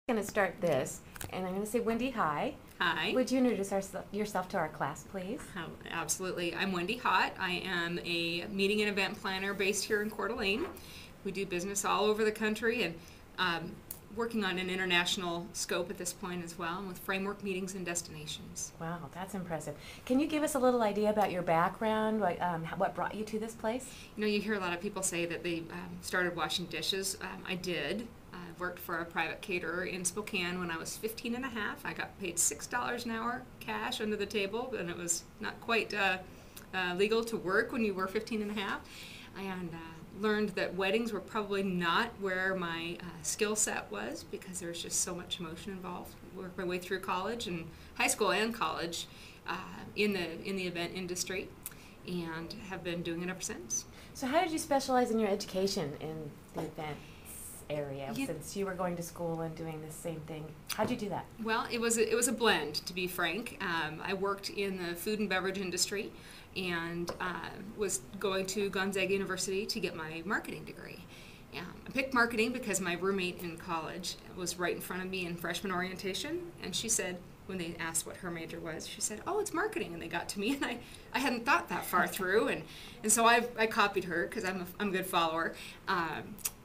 Going to start this, and I'm going to say, Wendy, hi. Hi. Would you introduce yourself to our class, please? Absolutely. I'm Wendy Hott. I am a meeting and event planner based here in Coeur d'Alene. We do business all over the country and working on an international scope at this point as well, with framework meetings and destinations. Wow, that's impressive. Can you give us a little idea about your background, what brought you to this place? You know, you hear a lot of people say that they started washing dishes. I did. I worked for a private caterer in Spokane when I was 15 and a half. I got paid $6 an hour cash under the table, and it was not quite legal to work when you were 15 and a half. And learned that weddings were probably not where my skill set was, because there was just so much emotion involved. Worked my way through college and high school and college in the event industry, and have been doing it ever since. So how did you specialize in your education in the events area, since you were going to school and doing the same thing? How'd you do that? Well, it was a blend, to be frank. I worked in the food and beverage industry, and was going to Gonzaga University to get my marketing degree. I picked marketing because my roommate in college was right in front of me in freshman orientation, and she said, when they asked what her major was, she said, "Oh, it's marketing," and they got to me, and I hadn't thought that far through, and so I copied her because I'm a good follower,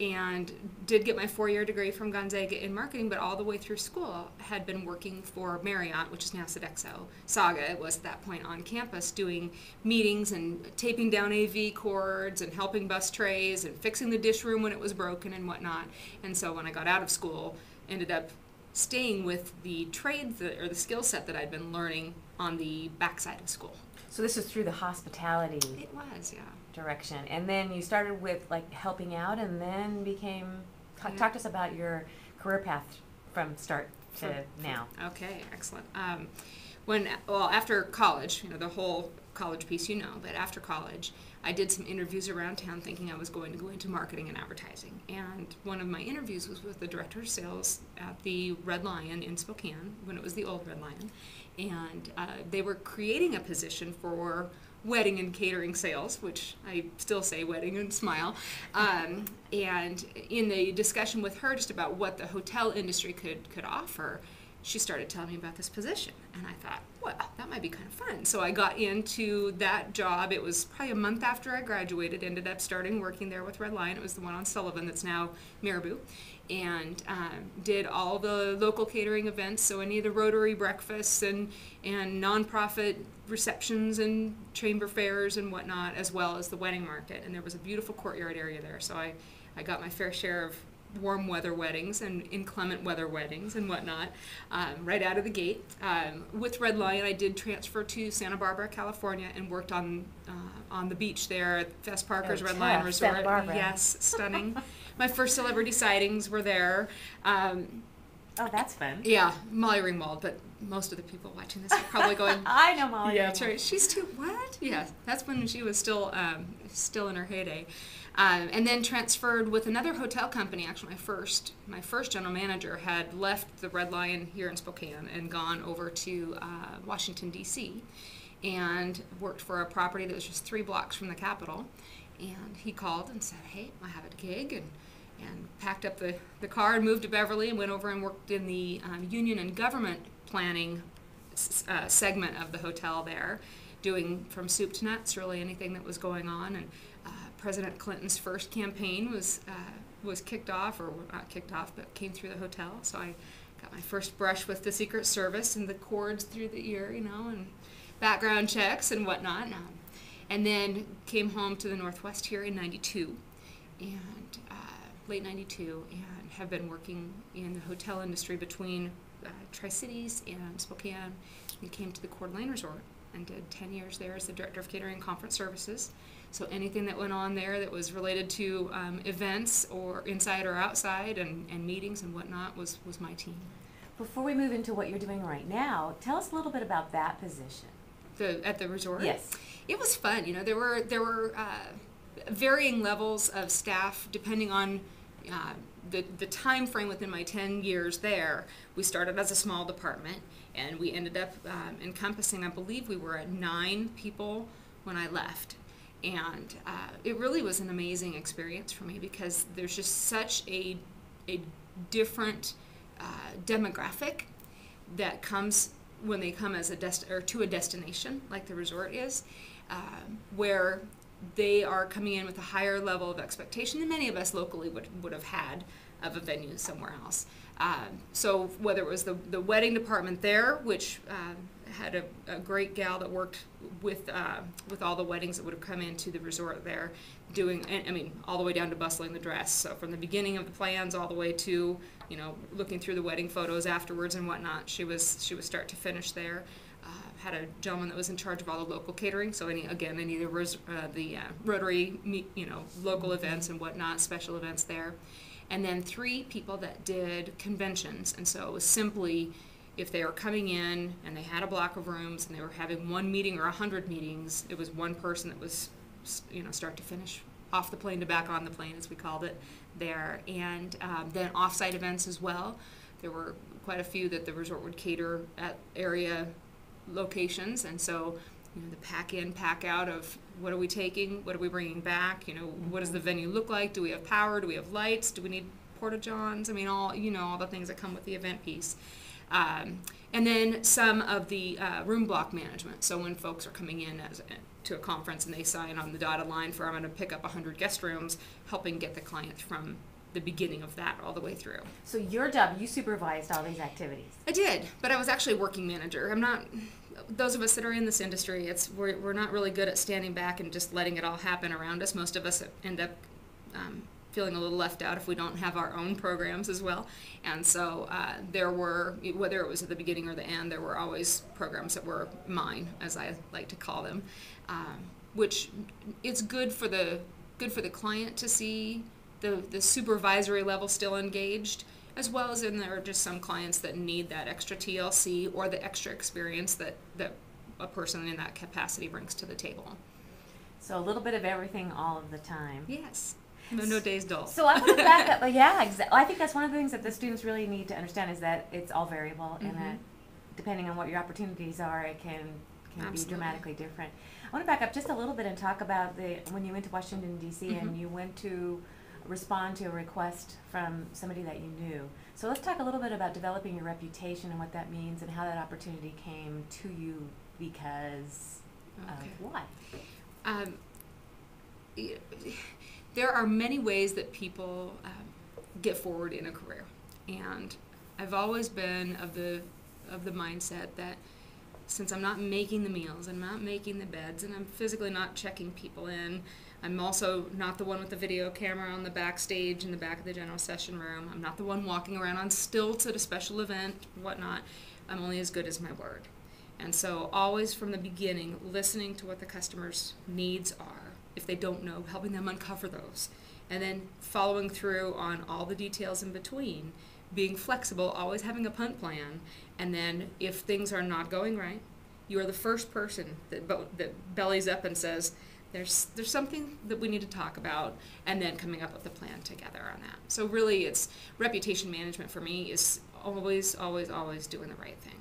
and did get my 4-year degree from Gonzaga in marketing, but all the way through school had been working for Marriott, which is now Sodexo. Saga was at that point on campus, doing meetings and taping down AV cords and helping bus trays and fixing the dish room when it was broken and whatnot. And so when I got out of school, ended up staying with the trades or the skill set that I'd been learning on the backside of school. So this was through the hospitality It was, yeah. direction, and then you started with helping out, and then became talk to us about your career path from start to now. Okay, excellent. After college, the whole college piece, but after college, I did some interviews around town thinking I was going to go into marketing and advertising. And one of my interviews was with the director of sales at the Red Lion in Spokane, when it was the old Red Lion. And they were creating a position for wedding and catering sales, which I still say wedding and smile. And in the discussion with her just about what the hotel industry could offer, she started telling me about this position, and I thought, well, that might be kind of fun. So I got into that job. It was probably a month after I graduated, ended up starting working there with Red Lion. It was the one on Sullivan that's now Marabou, and did all the local catering events, so any of the Rotary breakfasts and nonprofit receptions and chamber fairs and whatnot, as well as the wedding market. And there was a beautiful courtyard area there, so I got my fair share of warm weather weddings and inclement weather weddings and whatnot, right out of the gate. With Red Lion, I did transfer to Santa Barbara, California, and worked on the beach there at Fess Parker's Red Lion Resort. Santa Barbara. Yes, stunning. My first celebrity sightings were there. Oh, that's fun. Yeah, Molly Ringwald, but most of the people watching this are probably going, I know Molly. Yeah, that's right. She's too, what? Yeah, that's when she was still in her heyday. And then transferred with another hotel company. Actually, my first general manager had left the Red Lion here in Spokane and gone over to Washington, D.C., and worked for a property that was just 3 blocks from the Capitol. And he called and said, "Hey, I have a gig," and packed up the car and moved to Beverly and went over and worked in the union and government planning segment of the hotel there, doing from soup to nuts, really anything that was going on. And President Clinton's first campaign was kicked off, or not kicked off, but came through the hotel. So I got my first brush with the Secret Service and the cords through the ear, and background checks and whatnot. And then came home to the Northwest here in '92, and late '92, and have been working in the hotel industry between Tri-Cities and Spokane. And came to the Coeur d'Alene Resort and did 10 years there as the Director of Catering and Conference Services. So anything that went on there that was related to events or inside or outside and meetings and whatnot was my team. Before we move into what you're doing right now, tell us a little bit about that position. At the resort? Yes. It was fun. There were varying levels of staff depending on the time frame within my 10 years there. We started as a small department, and we ended up encompassing, I believe we were at 9 people when I left. And it really was an amazing experience for me, because there's just such a different demographic that comes when they come as or to a destination like the resort is, where they are coming in with a higher level of expectation than many of us locally would have had of a venue somewhere else. So whether it was the wedding department there, which had a great gal that worked with all the weddings that would have come into the resort there, doing, I mean, all the way down to bustling the dress. So from the beginning of the plans all the way to, you know, looking through the wedding photos afterwards and whatnot, she was start to finish there. Had a gentleman that was in charge of all the local catering. So any of the Rotary, you know, local events and whatnot, special events there. And then 3 people that did conventions. And so it was simply, if they were coming in and they had a block of rooms and they were having 1 meeting or 100 meetings, it was one person that was, you know, start to finish, off the plane to back on the plane, as we called it there. And then off-site events as well. There were quite a few that the resort would cater at area locations. And so, you know, the pack in, pack out of what are we taking, what are we bringing back, you know, what does the venue look like, do we have power, do we have lights, do we need porta-johns, I mean, all, you know, all the things that come with the event piece. And then some of the room block management. So when folks are coming in to a conference and they sign on the dotted line for, I'm going to pick up 100 guest rooms, helping get the client from the beginning of that all the way through. So your job, you supervised all these activities. I did, but I was actually a working manager. I'm not, those of us that are in this industry, we're not really good at standing back and just letting it all happen around us. Most of us end up feeling a little left out if we don't have our own programs as well. And so there were, whether it was at the beginning or the end, there were always programs that were mine, as I like to call them, which it's good for the client to see the supervisory level still engaged, as well as there are just some clients that need that extra TLC or the extra experience that a person in that capacity brings to the table. So a little bit of everything all of the time. Yes. No days dull. So I want to back up. Yeah, exactly. I think that's one of the things that the students really need to understand is that it's all variable, and that depending on what your opportunities are, it can be dramatically different. I want to back up just a little bit and talk about when you went to Washington, D.C. and you went to respond to a request from somebody that you knew. So let's talk a little bit about developing your reputation and what that means and how that opportunity came to you because of what? There are many ways that people get forward in a career, and I've always been of the mindset that since I'm not making the meals, I'm not making the beds, and I'm physically not checking people in, I'm also not the one with the video camera on the backstage in the back of the general session room, I'm not the one walking around on stilts at a special event, whatnot, I'm only as good as my word. And so always from the beginning, listening to what the customer's needs are. If they don't know, helping them uncover those. And then following through on all the details in between, being flexible, always having a punt plan. And then if things are not going right, you are the first person that bellies up and says, there's something that we need to talk about, and then coming up with a plan together on that. So really it's reputation management for me is always, always, always doing the right thing.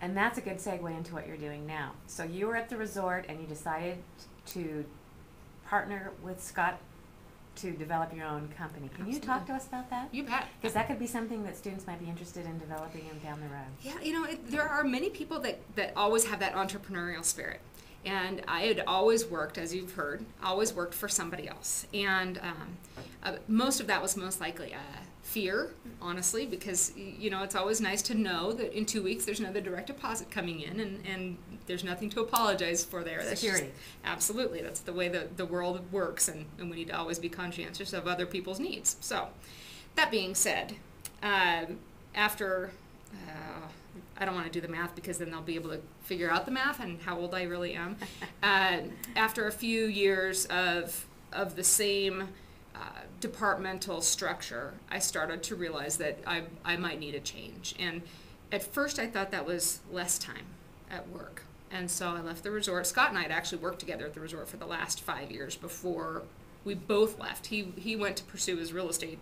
And that's a good segue into what you're doing now. So you were at the resort and you decided to partner with Scott to develop your own company. Can Absolutely. You talk to us about that? You bet. Because that could be something that students might be interested in developing down the road. Yeah, you know, there are many people that always have that entrepreneurial spirit. And I had always worked, as you've heard, always worked for somebody else. And most of that was most likely fear, honestly, because, you know, it's always nice to know that in 2 weeks there's another direct deposit coming in and there's nothing to apologize for there. That's security. Absolutely. That's the way the world works, and we need to always be conscientious of other people's needs. So, that being said, after, I don't want to do the math because then they'll be able to figure out the math and how old I really am. After a few years of the same departmental structure, I started to realize that I might need a change. And at first I thought that was less time at work. And so I left the resort. Scott and I had actually worked together at the resort for the last 5 years before we both left. He went to pursue his real estate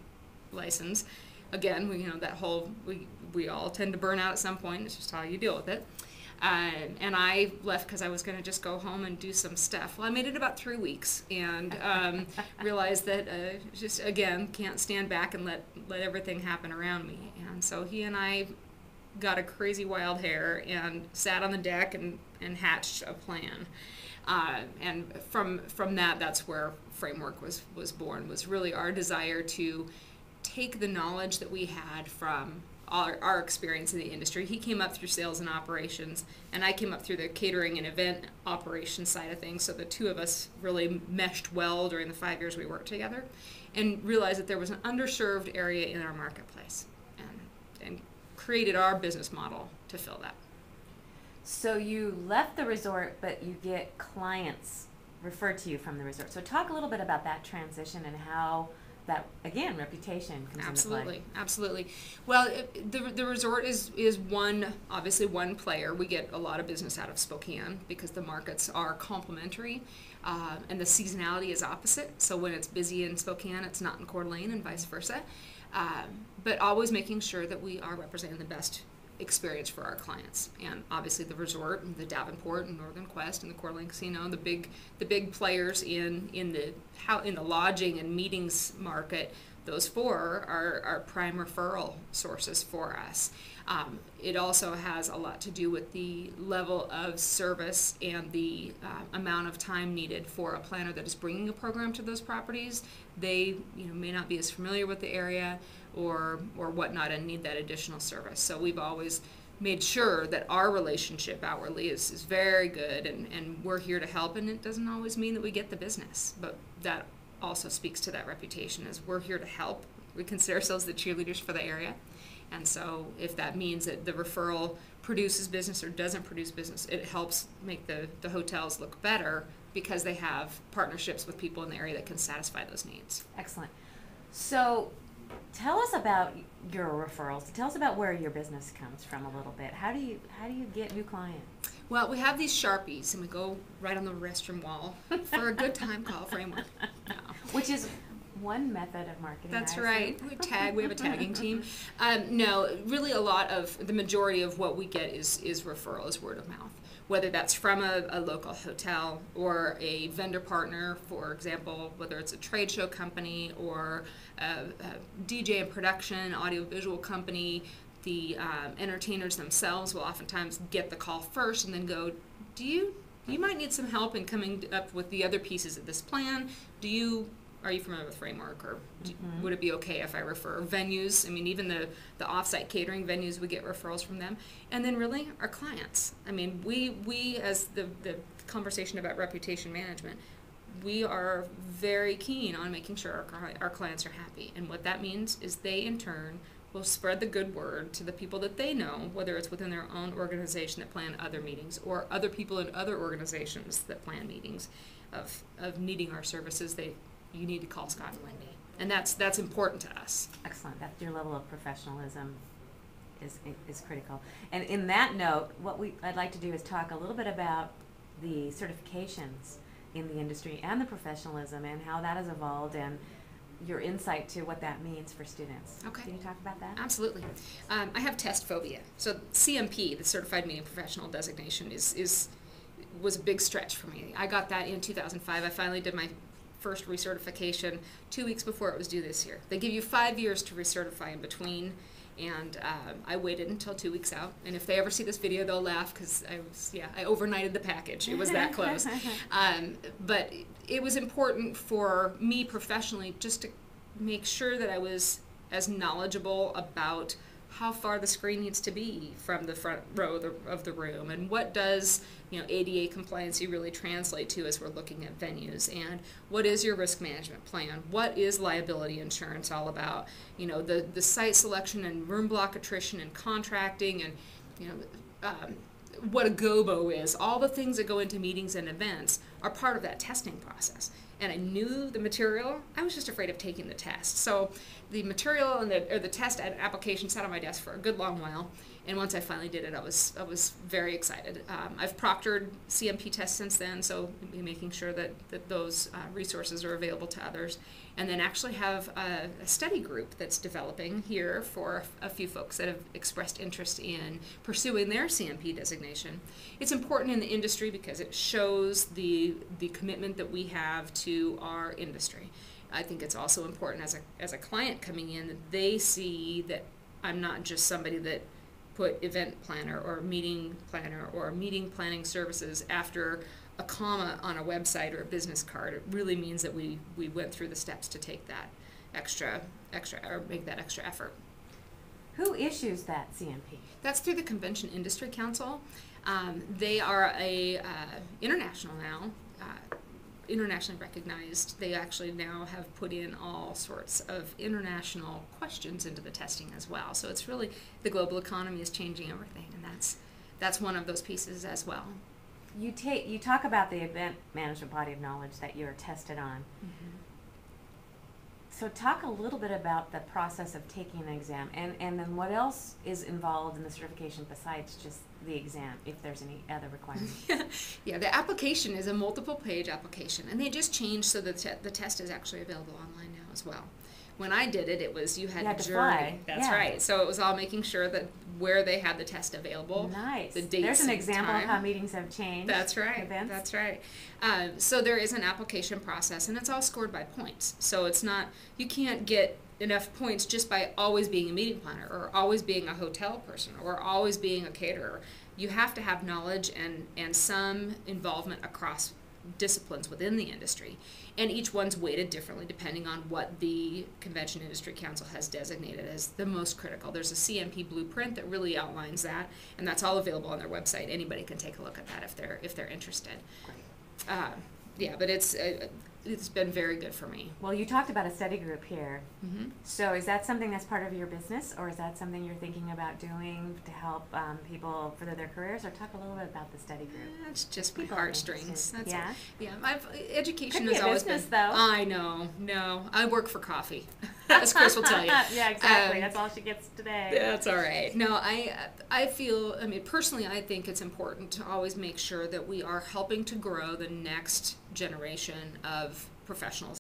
license. Again, we all tend to burn out at some point. It's just how you deal with it. And I left because I was going to just go home and do some stuff. Well, I made it about 3 weeks and realized that just, again, can't stand back and let everything happen around me. And so he and I got a crazy wild hair and sat on the deck and hatched a plan. And from that's where Framework was born, was really our desire to take the knowledge that we had from our experience in the industry. He came up through sales and operations, and I came up through the catering and event operations side of things, so the two of us really meshed well during the 5 years we worked together, and realized that there was an underserved area in our marketplace, and created our business model to fill that. So you left the resort, but you get clients referred to you from the resort. So talk a little bit about that transition and how that, again, reputation comes into play. Absolutely. Well, the resort is obviously one player. We get a lot of business out of Spokane because the markets are complementary, and the seasonality is opposite. So when it's busy in Spokane, it's not in Coeur d'Alene, and vice versa. But always making sure that we are representing the best experience for our clients, and obviously the resort, and the Davenport and Northern Quest and the Coeur d'Alene Casino, the big players in the lodging and meetings market. Those four are prime referral sources for us. It also has a lot to do with the level of service and the amount of time needed for a planner that is bringing a program to those properties. They may not be as familiar with the area or whatnot and need that additional service. So we've always made sure that our relationship outwardly is very good, and we're here to help, and it doesn't always mean that we get the business, but that also speaks to that reputation, as we're here to help. We consider ourselves the cheerleaders for the area, and so if that means that the referral produces business or doesn't produce business, it helps make the hotels look better because they have partnerships with people in the area that can satisfy those needs. Excellent. So tell us about your referrals. Tell us about where your business comes from a little bit. How do you get new clients? Well, we have these Sharpies, and we go right on the restroom wall for a good time call Framework. No. Which is one method of marketing. That's right. We have a tagging team. No, really the majority of what we get is referral, is word of mouth. Whether that's from a local hotel or a vendor partner, for example, whether it's a trade show company or a DJ and production, audiovisual company, the entertainers themselves will oftentimes get the call first and then go, you might need some help in coming up with the other pieces of this plan. Are you familiar with Framework, or would it be okay if I refer venues? I mean, even the off-site catering venues, we get referrals from them. And then really our clients. I mean, we as the conversation about reputation management, we are very keen on making sure our clients are happy. And what that means is they, in turn, will spread the good word to the people that they know, whether it's within their own organization that plan other meetings or other people in other organizations that plan meetings of needing our services. You need to call Scott and Wendy, and that's important to us. Excellent. That's your level of professionalism is critical. And in that note, I'd like to do is talk a little bit about the certifications in the industry and the professionalism and how that has evolved, and your insight to what that means for students. Okay. Can you talk about that? Absolutely. I have test phobia. So CMP, the Certified Meeting Professional designation, was a big stretch for me. I got that in 2005. I finally did my first recertification 2 weeks before it was due this year. They give you 5 years to recertify in between, and I waited until 2 weeks out. And if they ever see this video, they'll laugh because I overnighted the package. It was that close. But it was important for me professionally just to make sure that I was as knowledgeable about how far the screen needs to be from the front row of the room, and what does ADA compliancy really translate to as we're looking at venues, and what is your risk management plan, what is liability insurance all about, the site selection and room block attrition and contracting, and what a GOBO is, all the things that go into meetings and events are part of that testing process. And I knew the material. I was just afraid of taking the test. So the material and the test application sat on my desk for a good long while. And once I finally did it, I was very excited. I've proctored CMP tests since then, so making sure that those resources are available to others. And then actually have a study group that's developing here for a few folks that have expressed interest in pursuing their CMP designation. It's important in the industry because it shows the commitment that we have to our industry. I think it's also important as a client coming in that they see that I'm not just somebody that put event planner or meeting planning services after a comma on a website or a business card. It really means that we went through the steps to take that extra or make that extra effort. Who issues that CMP? That's through the Convention Industry Council. They are a international now, internationally recognized. They actually now have put in all sorts of international questions into the testing as well. So it's really, the global economy is changing everything, and that's one of those pieces as well. You talk about the event management body of knowledge that you're tested on. Mm-hmm. So talk a little bit about the process of taking an exam, and then what else is involved in the certification besides just the exam, if there's any other requirements. Yeah, the application is a multiple page application, and they just changed so that the test is actually available online now as well. When I did it, it was you had to journey. Fly. That's right. So it was all making sure that where they had the test available. Nice. The dates. There's an example time. of how meetings have changed. That's right. Events. That's right. So there is an application process, and it's all scored by points. So it's not, you can't get enough points just by always being a meeting planner or always being a hotel person or always being a caterer. You have to have knowledge and some involvement across disciplines within the industry, and each one's weighted differently depending on what the Convention Industry Council has designated as the most critical. There's a CMP blueprint that really outlines that, and that's all available on their website. Anybody can take a look at that if they're interested. Yeah, but it's been very good for me. Well, you talked about a study group here. Mm-hmm. So is that something that's part of your business, or is that something you're thinking about doing to help people further their careers? Or talk a little bit about the study group. It's just my People heartstrings. That's yeah. Yeah. Education Could be has a always business, been. though. I know. No, I work for coffee, as Chris will tell you. Yeah, exactly. That's all she gets today. That's all right. No, I feel. I mean, personally, I think it's important to always make sure that we are helping to grow the next generation of professionals